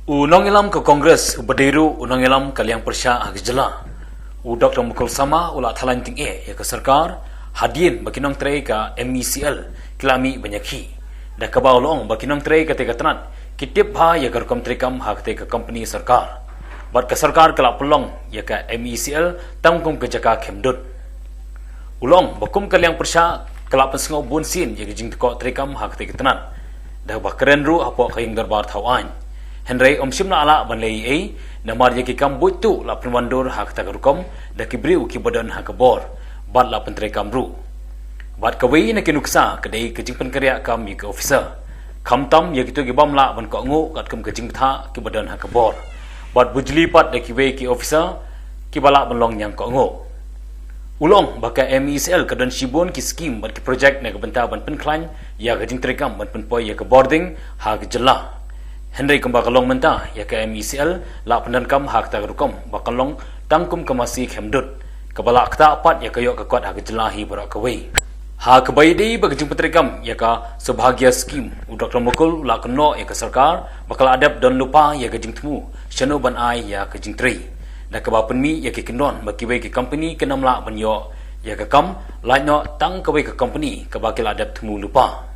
Unang ilam ke Kongres berdiri unang ilam kaliang persya hak jylla. Dr. MUKUL sama ulat thalan ting ya ke SORKAR hadin bakinong tray ka MeECL kilami banyaki. Dah kabau long bakinong tray ketika tenat kitip ha ya ke rekam trikam hak ke company SORKAR. Bat ke SORKAR kelak pelong ya ke MeECL tangkum ke JAKA KHEM DUD. Ulong bakum kaliang persya kelak pensengau bunsin ya ke jing tekok trikam hak ke tenat. Dah bakeren ru apok kaying darbar thawan. Henry omsimna ala banlei ai namar ye ki kam buitu la penwandur hak tagarukom da kibriu ki badan hak bor bat la pentre kamru bat kawei na kinuksa kedai kejing penkarya kam ye ke officer kam tam ye kitu ki bamla ban ko ngu kat kum kejing tha ki badan hak bor bat bujli pat da ki wei ki officer ki bala banlong yang ko ngu ulong baka MeECL kadon shibon ki scheme bat ki project na gebenta ban penklan ya kejing trekam ban penpoi ye ke boarding hak jylla. Henry bakalong mentah ya ke MeECL la pendankam hak tagarukom bakalong tangkum kemasi KHEM DUD kebala kata apat ya kayok kekuat hak jelahi berak kawai hak kebaidi bagajing petrikam ya ka sebahagia skim Dr. MUKUL la KENNOH ya ke SORKAR bakal adab dan lupa ya kejing temu syanu ban ai ya kejing tri dah kebapen mi ya ke KENNOH baki wei ke company kenam la ban yo ya ke kam la no tang kawai ke company kebakil adab temu lupa.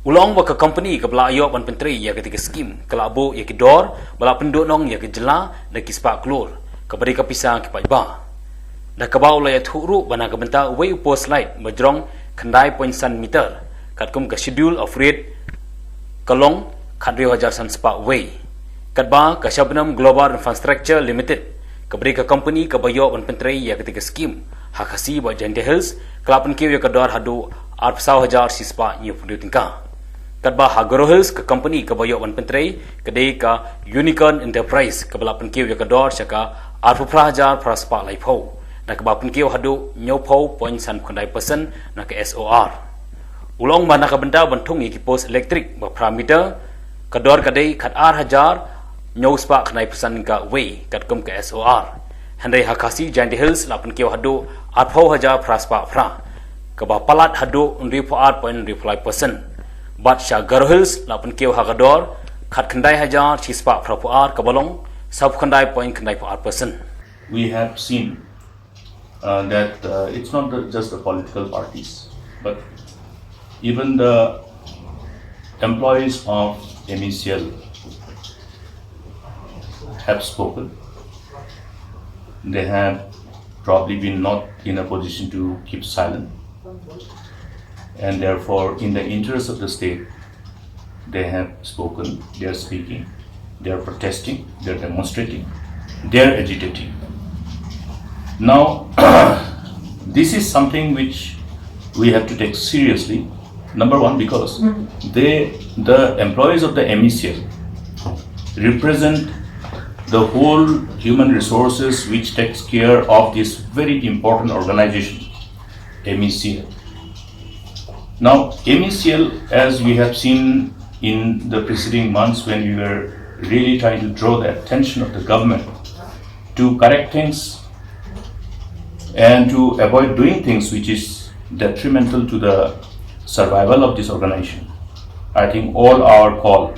Ulong baka company ke bela ayok ban penteri ya ketika skim kelabo ya ke dor bala penduk nong ya ke jylla da ki sepak klur kebari ke pisang ki pajba da ke bau la ya thuru bana ke benta wei upo slide bajrong khandai point san meter katkum ke schedule of rate kalong khadri hajar san sepak wei katba ke Shabnam Global Infrastructure Limited kebari ke company ke bayok ban penteri ya ketika skim Khasi Jaintia Hills kelapan kiu ya ke dor hadu 8,000 sispa new pendutingka Kadba Khubor Hills ke company ke bayok wan pentrai kedai ka Unicorn Enterprise ke balapan kiu ya kedor syaka 4,000 praspa laipau na ke bapan kiu hadu nyopau point san khandai persen na ke SOR ulong mana ke benda bantung ki pos elektrik ba parameter kedor kedai khat 8,000 nyospa khandai persen ka way katkum ke SOR Ri Khasi Jaintia Hills lapan kiu hadu 8,000 praspa fra ke bapalat hadu 4.5% Bat Khubor Hills lapan kiu hakador khat khandai hajar chispa prapuar kabalong sab khandai point khandai %. We have seen that it's not just the political parties, but even the employees of MeECL have spoken. They have probably been not in a position to keep silent. And therefore, in the interest of the state, they have spoken, they are speaking, they are protesting, they are demonstrating, they are agitating. Now, this is something which we have to take seriously. Number one, because the employees of the MeECL represent the whole human resources which takes care of this very important organization, MeECL. Now, MeECL, as we have seen in the preceding months when we were really trying to draw the attention of the government to correct things and to avoid doing things which is detrimental to the survival of this organization, I think all our call,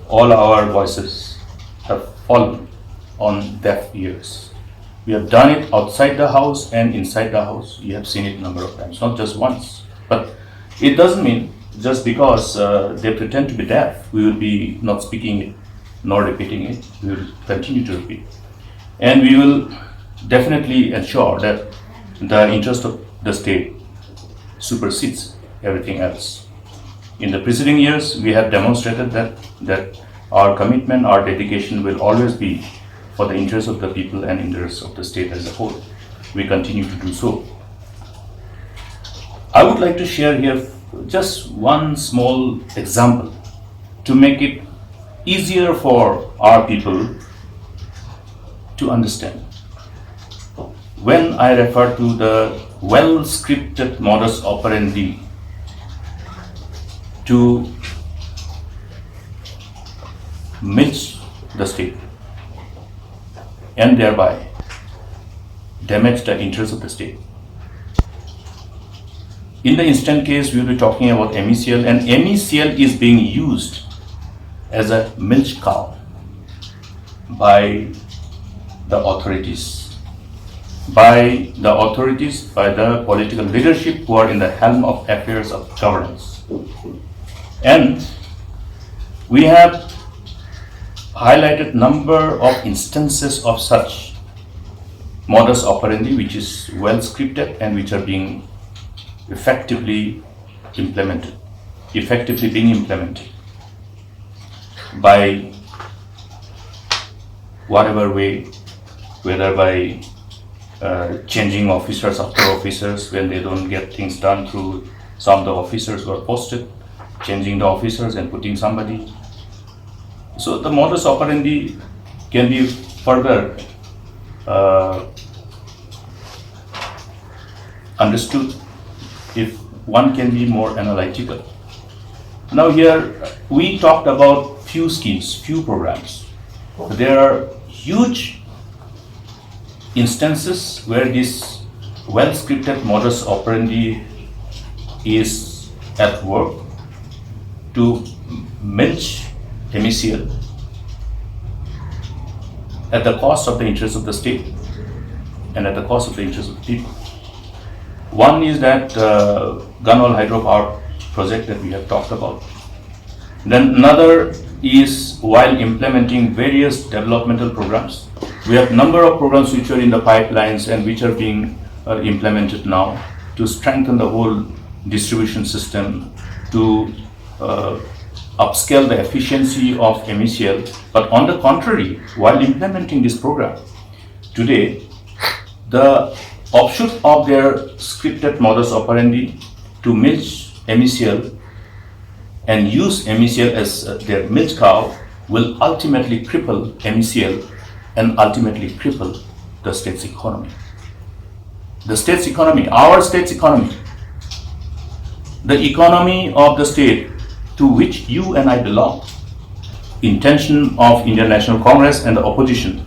all our voices have fallen on deaf ears. We have done it outside the house and inside the house. You have seen it a number of times, not just once. But it doesn't mean just because they pretend to be deaf, we will be not speaking it nor repeating it. We will continue to repeat. And we will definitely ensure that the interest of the state supersedes everything else. In the preceding years, we have demonstrated that our commitment, our dedication will always be for the interests of the people and interests of the state as a whole. We continue to do so. I would like to share here just one small example to make it easier for our people to understand. When I refer to the well-scripted modus operandi to milch the state and thereby damage the interests of the state. In the instant case, we will be talking about MeECL, and MeECL is being used as a milch cow by the authorities, by the political leadership who are in the helm of affairs of governance. And we have highlighted number of instances of such modus operandi which is well scripted and which are being effectively being implemented by whatever way, whether by changing officers after officers when they don't get things done through some of the officers who are posted, changing the officers and putting somebody. So the modus operandi can be further understood if one can be more analytical. Now here we talked about few schemes, few programs. There are huge instances where this well-scripted modus operandi is at work to milch MeECL at the cost of the interests of the state and at the cost of the interests of the people. One is that Gunwal hydropower project that we have talked about. Then another is while implementing various developmental programs. We have number of programs which are in the pipelines and which are being implemented now to strengthen the whole distribution system, to upscale the efficiency of MeECL. But on the contrary, while implementing this program, today the offshoot of their scripted modus operandi to milch MeECL and use MeECL as their milch cow will ultimately cripple MeECL and ultimately cripple the state's economy. The state's economy, our state's economy, the economy of the state to which you and I belong, intention of Indian National Congress and the opposition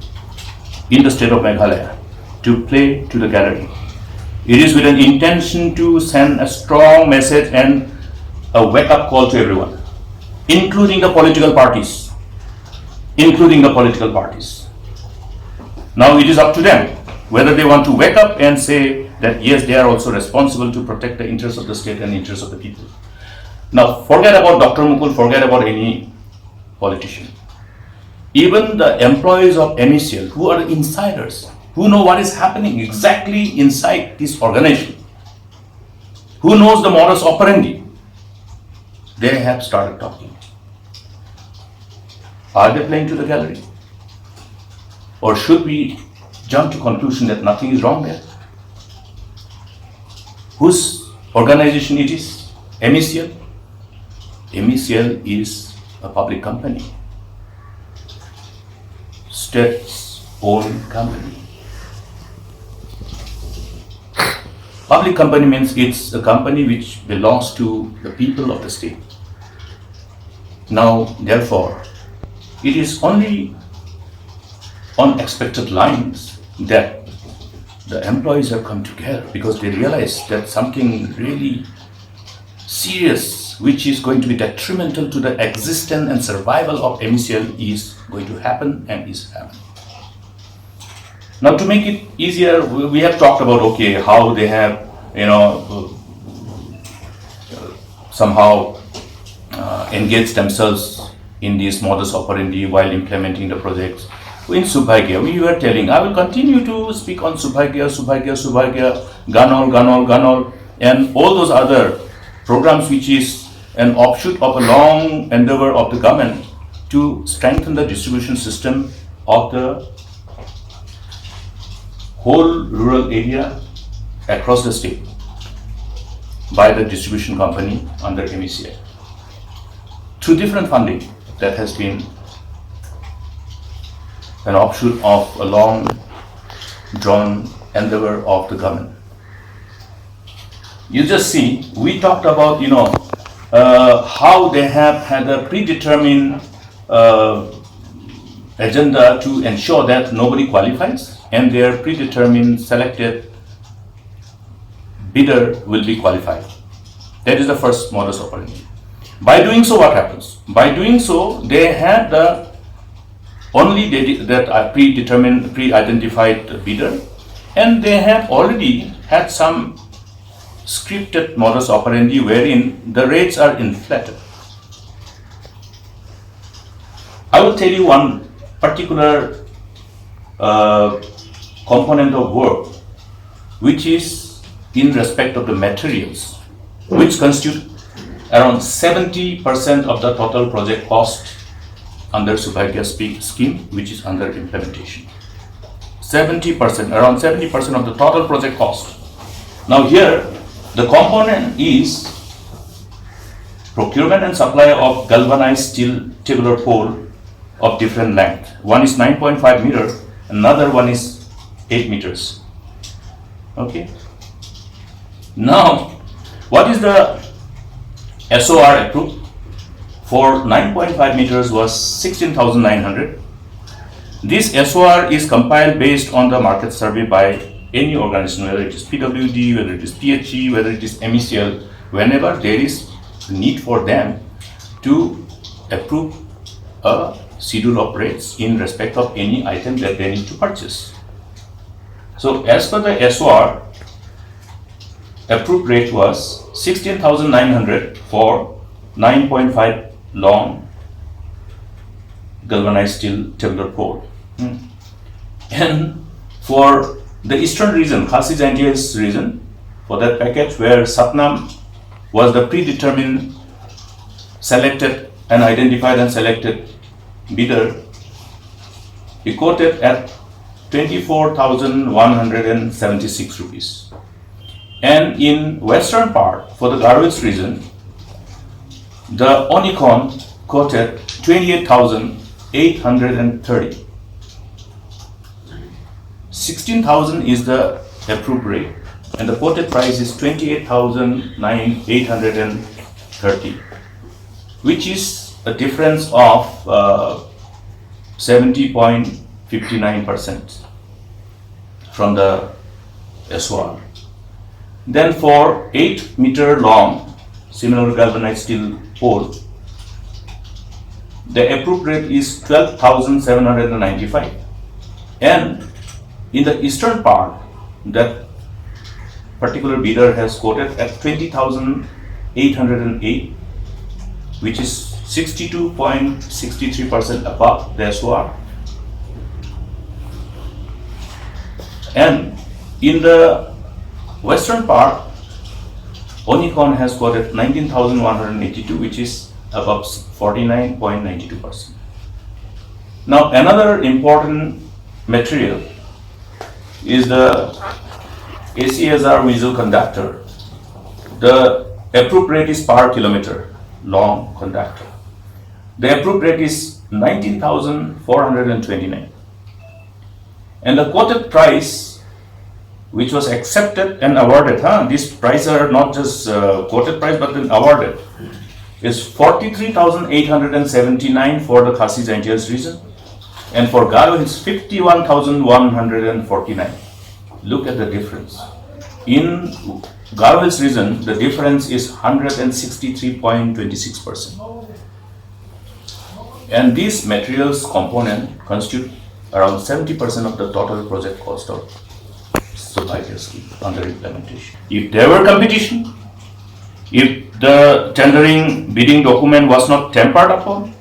in the state of Meghalaya to play to the gallery. It is with an intention to send a strong message and a wake-up call to everyone, including the political parties. Now it is up to them whether they want to wake up and say that yes, they are also responsible to protect the interests of the state and the interests of the people. Now forget about Dr. MUKUL, forget about any politician. Even the employees of MeECL who are insiders, who know what is happening exactly inside this organization, who knows the modus operandi, they have started talking. Are they playing to the gallery? Or should we jump to conclusion that nothing is wrong there? Whose organization it is? MeECL? MeECL is a public company, state's own company. Public company means it's a company which belongs to the people of the state. Now, therefore, it is only on expected lines that the employees have come together because they realize that something really serious, which is going to be detrimental to the existence and survival of MeECL, is going to happen and is happening. Now, to make it easier, we have talked about how they have somehow engaged themselves in this modus operandi while implementing the projects. In Subhagya, we were telling, I will continue to speak on Subhagya, Gunwal, and all those other programs which is an offshoot of a long endeavor of the government to strengthen the distribution system of the whole rural area across the state by the distribution company under MeECL through different funding that has been an offshoot of a long drawn endeavor of the government. You just see, we talked about how they have had a predetermined agenda to ensure that nobody qualifies and their predetermined selected bidder will be qualified. That is the first modus operandi. By doing so, what happens? By doing so, they had the only that predetermined, pre-identified bidder, and they have already had some scripted modus operandi wherein the rates are inflated. I will tell you one particular component of work, which is in respect of the materials, which constitute around 70% of the total project cost under Subhagya scheme, which is under implementation. 70%, around 70% of the total project cost. Now here, the component is procurement and supply of galvanized steel tubular pole of different length. One is 9.5 meters, another one is 8 meters. Okay. Now, what is the SOR approved? For 9.5 meters was 16,900. This SOR is compiled based on the market survey by any organization, whether it is PWD, whether it is PHE, whether it is MECL, whenever there is need for them to approve a schedule of rates in respect of any item that they need to purchase. So as per the SOR, approved rate was 16,900 for 9.5 long galvanized steel tubular pole. And for the eastern region, Khasi Jaintia Hills region, for that package where Satnam was the predetermined, selected and identified and selected bidder, he quoted at 24,176 rupees. And in western part, for the Garwits region, the Onicon quoted 28,830. 16,000 is the approved rate, and the quoted price is 28,830, which is a difference of 70.59% from the SOR. Then for 8 meter long similar galvanized steel pole, the approved rate is 12,795, and in the eastern part, that particular bidder has quoted at 20,808, which is 62.63% above the SOR. And in the western part, Onicon has quoted 19,182, which is above 49.92%. Now, another important material is the ACSR visual conductor. The approved rate is per kilometer long conductor. The approved rate is 19,429. And the quoted price, which was accepted and awarded, these prices are not just quoted price but then awarded, is 43,879 for the Khasi Jaintia Hills region, and for Garo it's 51,149. Look at the difference. In Garo Hills region, the difference is 163.26%. And these materials component constitute around 70% of the total project cost of Subhagya scheme under implementation. If there were competition, if the tendering bidding document was not tampered upon,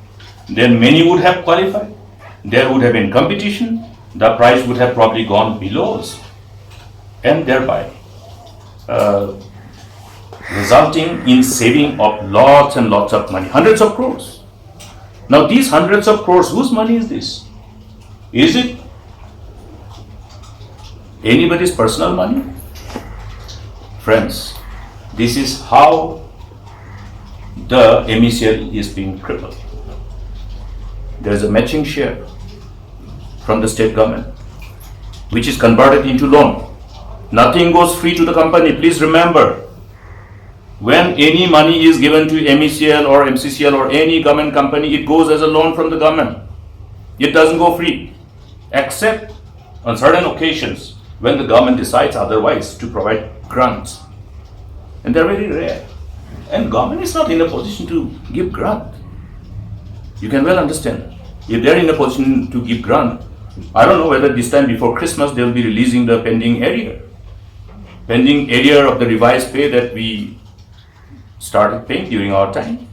then many would have qualified. There would have been competition, the price would have probably gone below us, and thereby resulting in saving of lots and lots of money, hundreds of crores. Now these hundreds of crores, whose money is this? Is it anybody's personal money? Friends, this is how the MECL is being crippled. There is a matching share from the state government, which is converted into loan. Nothing goes free to the company. Please remember, when any money is given to MECL or MCCL or any government company, it goes as a loan from the government. It doesn't go free, except on certain occasions when the government decides otherwise to provide grants. And they're very rare. And government is not in a position to give grant. You can well understand. If they're in a position to give grant, I don't know whether this time before Christmas they'll be releasing the pending area of the revised pay that we started paying during our time.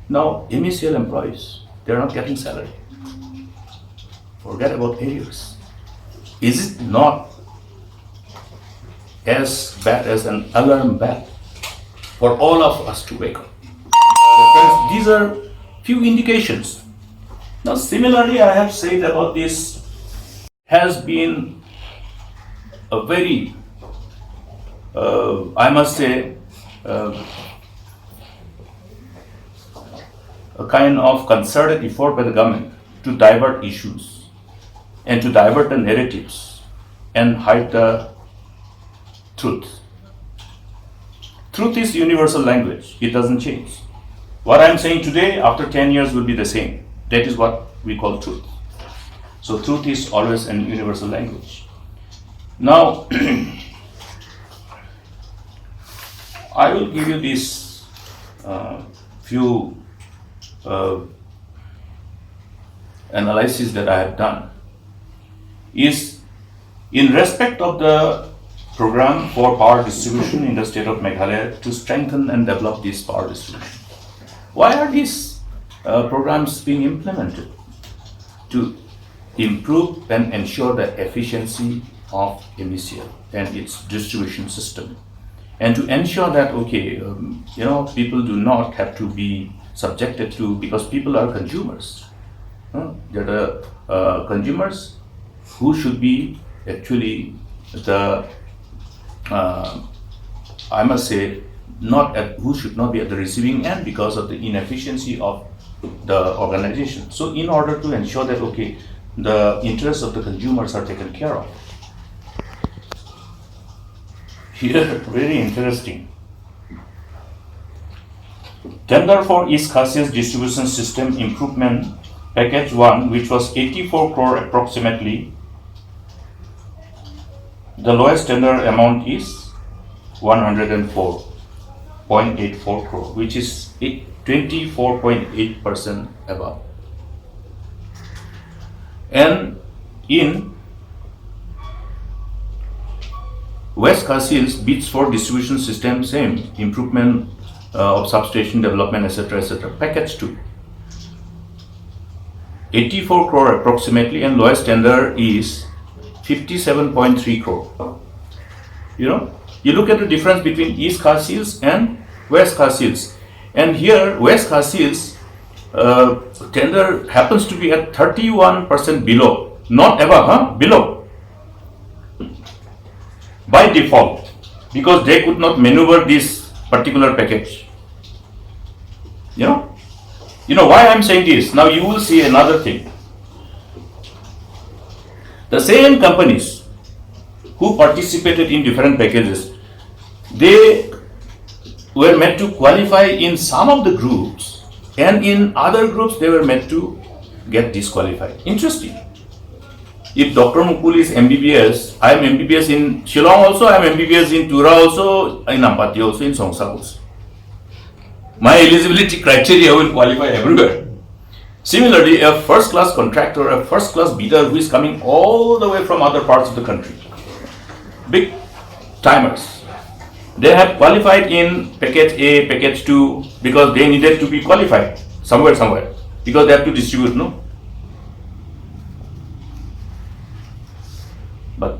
Now, MeECL employees, they're not getting salary. Forget about arrears. Is it not as bad as an alarm bell for all of us to wake up? So friends, these are few indications. Now, similarly, I have said about this has been a very, I must say, a kind of concerted effort by the government to divert issues and to divert the narratives and hide the truth. Truth is universal language. It doesn't change. What I'm saying today, after 10 years, will be the same. That is what we call truth. So truth is always an universal language. Now, I will give you these few analysis that I have done. Is in respect of the program for power distribution in the state of Meghalaya to strengthen and develop this power distribution. Why are these programs being implemented? To improve and ensure the efficiency of MeECL and its distribution system, and to ensure that people do not have to be subjected to, because people are consumers. There are consumers who should be actually the I must say who should not be at the receiving end because of the inefficiency of the organization. So in order to ensure that the interests of the consumers are taken care of, here very interesting. Tender for East Khasi's distribution system improvement package 1, which was 84 crore approximately. The lowest tender amount is 104.84 crore, which is 24.8% above. And in West Khasi Hills, bids for distribution system, same improvement of substation development, etc. Package 2, 84 crore approximately, and lowest tender is 57.3 crore. You look at the difference between East Khasi Hills and West Khasi Hills, and here West Khasi Hills tender happens to be at 31% below, not above, below, by default, because they could not maneuver this particular package. You know why I'm saying this? Now you will see another thing. The same companies who participated in different packages, they were meant to qualify in some of the groups, and in other groups they were meant to get disqualified. Interesting. If Dr. MUKUL is MBBS, I am MBBS in Shillong also, I am MBBS in Tura also, in Ampati also, in Songsa also. My eligibility criteria will qualify everywhere. Similarly, a first-class contractor, a first-class bidder who is coming all the way from other parts of the country, big timers, they have qualified in package A, package 2, because they needed to be qualified somewhere, because they have to distribute, no? But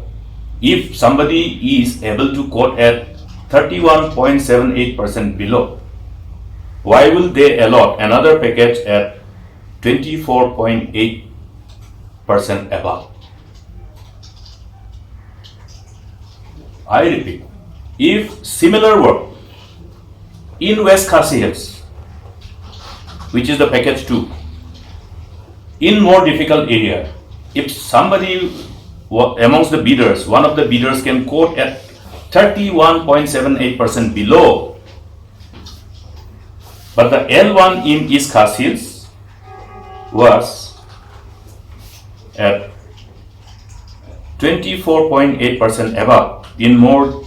if somebody is able to quote at 31.78% below, why will they allot another package at 24.8% above? I repeat, if similar work in West Khasi Hills, which is the package 2, in more difficult area, if somebody amongst the bidders, one of the bidders can quote at 31.78% below, but the L1 in East Khasi Hills was at 24.8% above in more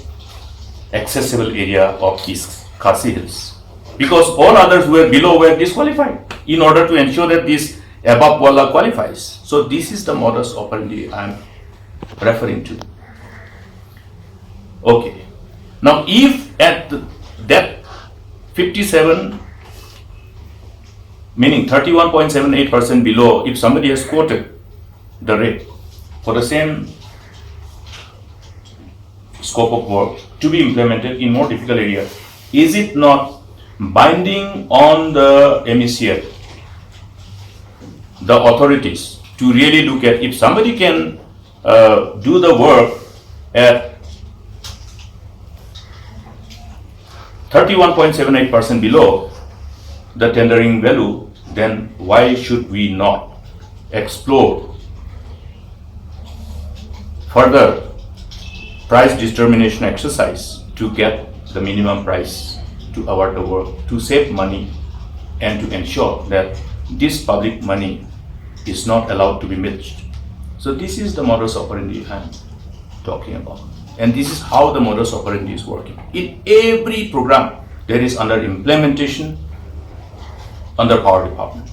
accessible area of East Khasi Hills, because all others were below were disqualified in order to ensure that this above walla qualifies. So this is the modus operandi I am referring to. Okay. Now, if at that 57, meaning 31.78% below, if somebody has quoted the rate for the same scope of work to be implemented in more difficult area, is it not binding on the MeECL, the authorities, to really look at if somebody can do the work at 31.78% below the tendering value, then why should we not explore further price determination exercise to get the minimum price to award the work, to save money and to ensure that this public money is not allowed to be milked. So this is the modus operandi I'm talking about. And this is how the modus operandi is working. In every program that is under implementation under Power Department.